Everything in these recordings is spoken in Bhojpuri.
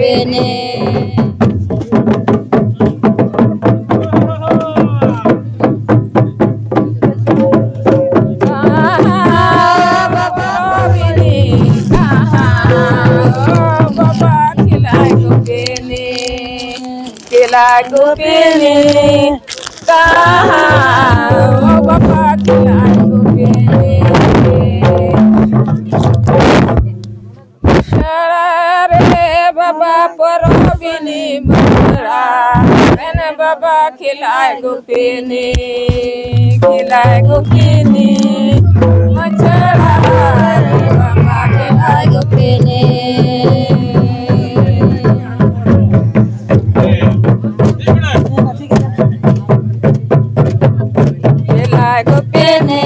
गोपेने गोपेने कहाँ ओ बाबा खिलाए गोपेने रे बाबा परबिनी मरा मैंने बाबा खिलाए गोपेने मछड़ा रे बाबा खिलाए गोपेने गोपेने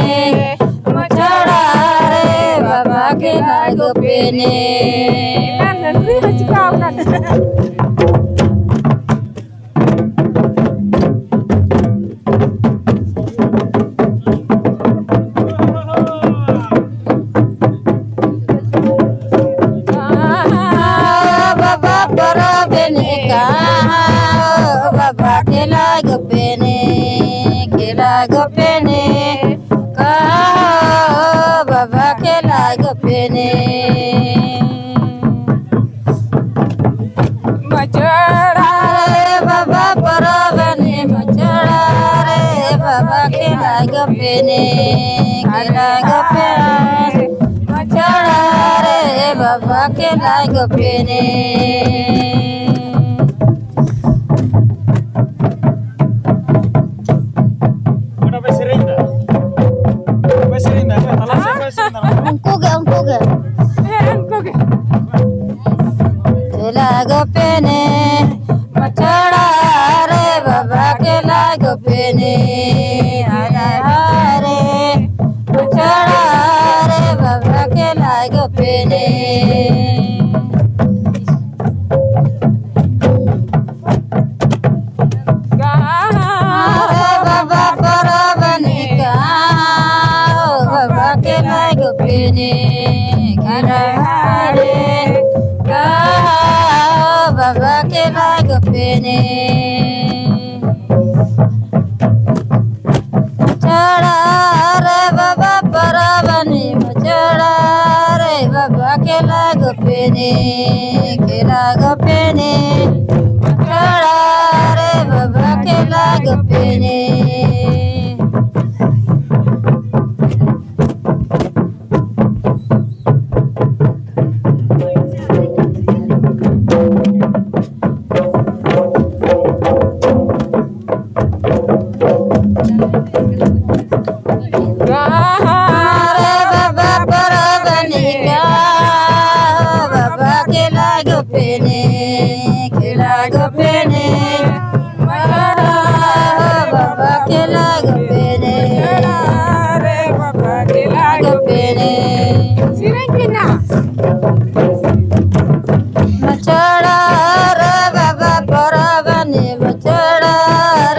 बाबा परबिनी कहाँ बाबा खिलाए गोपेने कहाँ बाबा खिलाए गोपेने मचड़ा रे बाबा परबिनी मचड़ा रे बाबा खिलाए गोपेने मचड़ा रे बाबा खिलाए गोपेने खिलाए गोपेने मचड़ा रे बाबा खिलाए गोपेने हरे हरे मचड़ा रे बाबा खिलाए गोपेने बाबा परबिनी कहाँ बाबा खिलाए गोपेने हरे हरे बाबा खिलाए गोपेने मचड़ा रे बाबा परबिनी मचड़ा रे बाबा खिलाए गोपेने मचड़ा रे बाबा खिलाए गोपेने खिलाए गोपेने बाबा खिलाए गोपेने रे बाबा खिलाए गोपेने मचड़ा रे बाबा परबिनी मचड़ा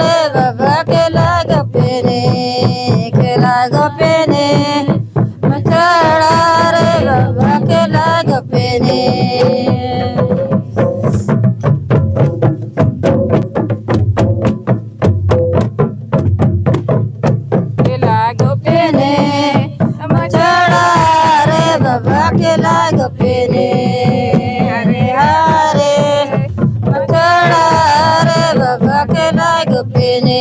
रे बाबा खिलाए गोपेने मचड़ा रे बाबा खिलाए गोपेने मचड़ा रे बाबा खिलाए गोपेने हरे हरे मचड़ा रे बाबा खिलाए गोपेने